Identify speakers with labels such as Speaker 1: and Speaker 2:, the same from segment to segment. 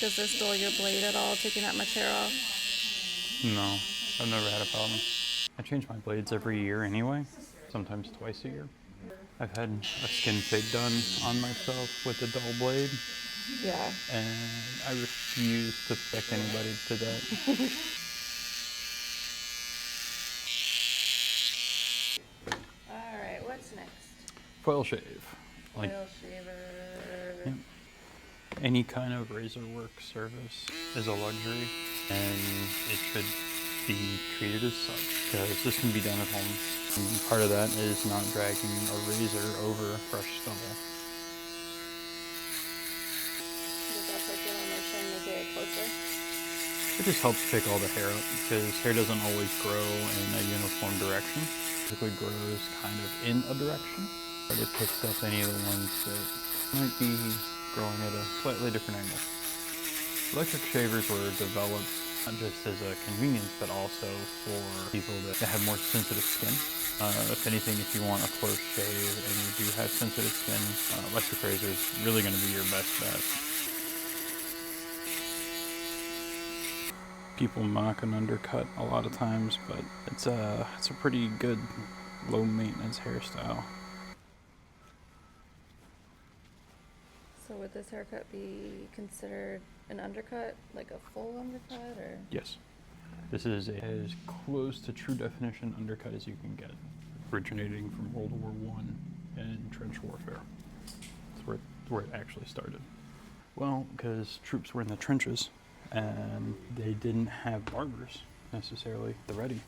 Speaker 1: Does this dull your blade at all, taking that much hair off?
Speaker 2: No, I've never had a problem. I change my blades every year anyway, sometimes twice a year. I've had a skin fig done on myself with a dull blade.
Speaker 1: Yeah.
Speaker 2: And I refuse to pick anybody to that.
Speaker 1: Alright, what's next?
Speaker 2: Foil shave.
Speaker 1: Foil shaver.
Speaker 2: Yep. Any kind of razor work service is a luxury, and it should be treated as such, because this can be done at home. And part of that is not dragging a razor over a fresh stubble.
Speaker 1: Does that circle on their chin make it closer?
Speaker 2: It just helps pick all the hair up, because hair doesn't always grow in a uniform direction. It typically grows kind of in a direction, but it picks up any of the ones that might be growing at a slightly different angle. Electric shavers were developed not just as a convenience, but also for people that have more sensitive skin. If anything, if you want a close shave and you do have sensitive skin, electric razor is really going to be your best bet. People mock an undercut a lot of times, but it's a pretty good low maintenance hairstyle.
Speaker 1: So would this haircut be considered an undercut, like a full undercut, or?
Speaker 2: Yes. This is as close to true definition undercut as you can get, originating from World War I and trench warfare. That's where it actually started. Well, because troops were in the trenches, and they didn't have barbers necessarily at the ready.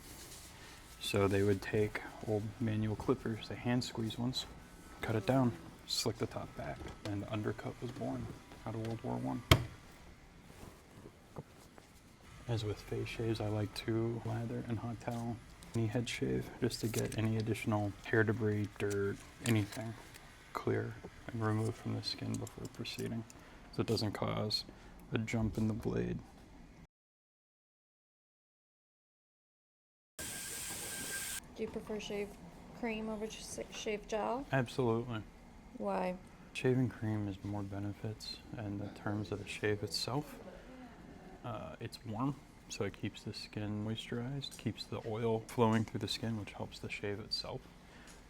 Speaker 2: So they would take old manual clippers, they hand squeeze ones, cut it down, slick the top back, and the undercut was born out of World War I. As with face shaves, I like to lather and hot towel any head shave just to get any additional hair debris, dirt, anything clear and removed from the skin before proceeding, so it doesn't cause a jump in the blade.
Speaker 1: Do you prefer shave cream over shave gel?
Speaker 2: Absolutely.
Speaker 1: Why?
Speaker 2: Shaving cream has more benefits in the terms of the shave itself. It's warm, so it keeps the skin moisturized, keeps the oil flowing through the skin, which helps the shave itself.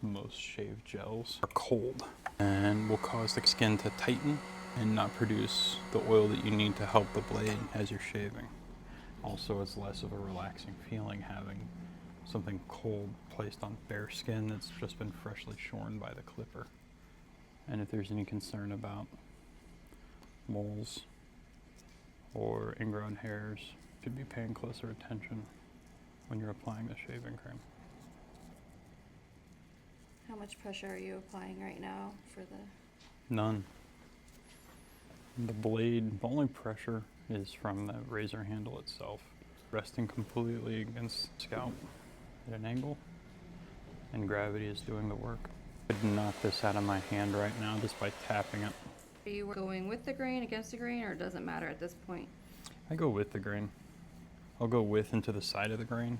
Speaker 2: Most shave gels are cold and will cause the skin to tighten and not produce the oil that you need to help the blade as you're shaving. Also, it's less of a relaxing feeling having something cold placed on bare skin that's just been freshly shorn by the clipper. And if there's any concern about moles or ingrown hairs, you should be paying closer attention when you're applying the shaving cream.
Speaker 1: How much pressure are you applying right now for the?
Speaker 2: None. The blade, the only pressure is from the razor handle itself, resting completely against the scalp at an angle, and gravity is doing the work. I could knock this out of my hand right now just by tapping it.
Speaker 1: Are you going with the grain, against the grain, or it doesn't matter at this point?
Speaker 2: I go with the grain. I'll go with and to the side of the grain.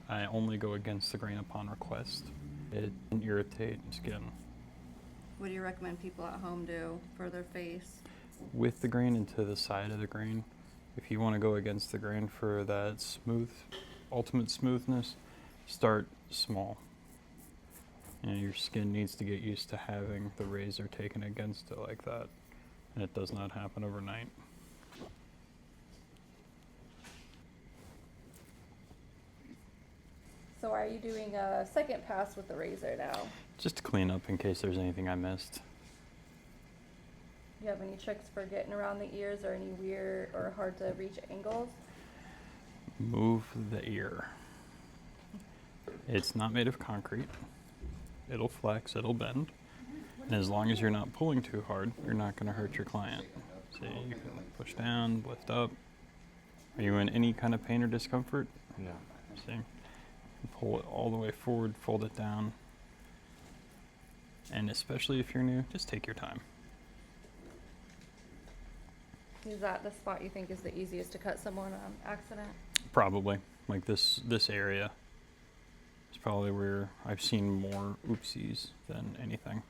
Speaker 2: I only go against the grain upon request. It can irritate skin.
Speaker 1: What do you recommend people at home do for their face?
Speaker 2: With the grain and to the side of the grain. If you want to go against the grain for that smooth, ultimate smoothness, start small. And your skin needs to get used to having the razor taken against it like that. And it does not happen overnight.
Speaker 1: So are you doing a second pass with the razor now?
Speaker 2: Just to clean up in case there's anything I missed.
Speaker 1: Do you have any tricks for getting around the ears or any weird or hard to reach angles?
Speaker 2: Move the ear. It's not made of concrete. It'll flex, it'll bend. And as long as you're not pulling too hard, you're not going to hurt your client. So you can push down, lift up. Are you in any kind of pain or discomfort?
Speaker 3: No.
Speaker 2: See? Pull it all the way forward, fold it down. And especially if you're new, just take your time.
Speaker 1: Is that the spot you think is the easiest to cut someone on accident?
Speaker 2: Probably. Like this area is probably where I've seen more oopsies than anything.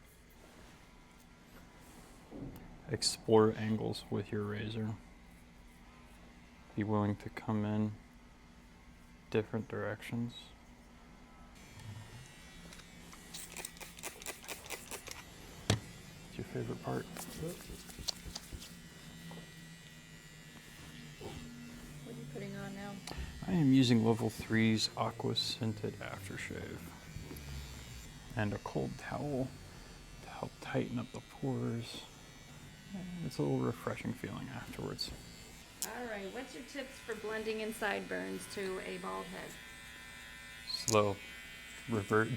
Speaker 2: Explore angles with your razor. be willing to come in different directions. What's your favorite part?
Speaker 1: What are you putting on now?
Speaker 2: I am using level 3's aqua scented aftershave and a cold towel to help tighten up the pores. It's a little refreshing feeling afterwards.
Speaker 1: All right, what's your tips for blending in sideburns to a bald head?
Speaker 2: Slow.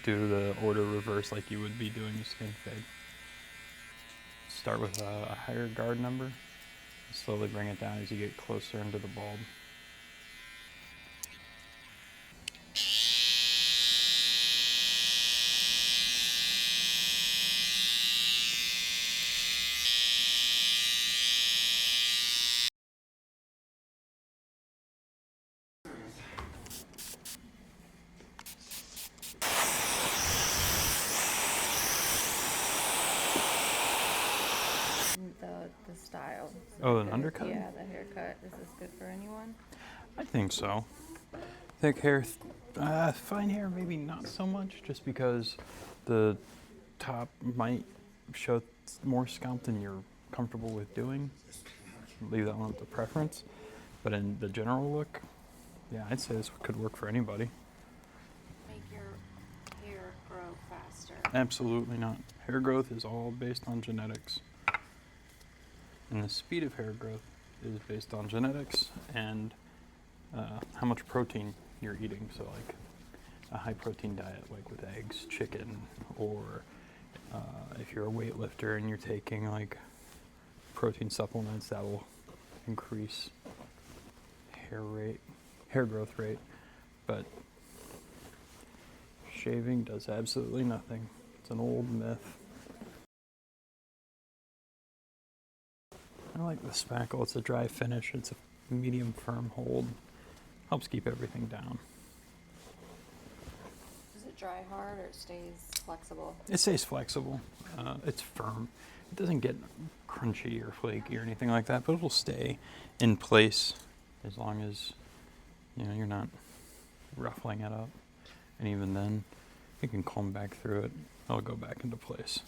Speaker 2: Do the order reverse like you would be doing a skin fade. Start with a higher guard number and slowly bring it down as you get closer into the bulb.
Speaker 1: The style.
Speaker 2: Oh, an undercut?
Speaker 1: Yeah, the haircut. Is this good for anyone?
Speaker 2: I think so. Thick hair, fine hair, maybe not so much, just because the top might show more scalp than you're comfortable with doing. Leave that one up to preference. But in the general look, yeah, I'd say this could work for anybody.
Speaker 1: Make your hair grow faster.
Speaker 2: Absolutely not. Hair growth is all based on genetics. And the speed of hair growth is based on genetics and how much protein you're eating. So like a high protein diet, like with eggs, chicken, or if you're a weightlifter and you're taking like protein supplements, that will increase hair growth rate. But shaving does absolutely nothing. It's an old myth. I like the spackle. It's a dry finish. It's a medium firm hold. Helps keep everything down.
Speaker 1: Does it dry hard or it stays flexible?
Speaker 2: It stays flexible. It's firm. It doesn't get crunchy or flaky or anything like that, but it will stay in place as long as you're not ruffling it up. And even then, you can comb back through it. It'll go back into place.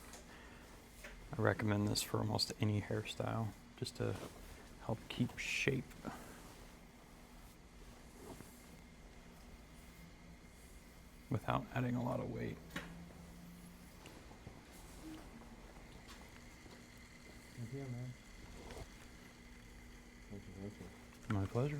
Speaker 2: I recommend this for almost any hairstyle, just to help keep shape. Without adding a lot of weight.
Speaker 3: Thank you, man. Thank you.
Speaker 2: My pleasure.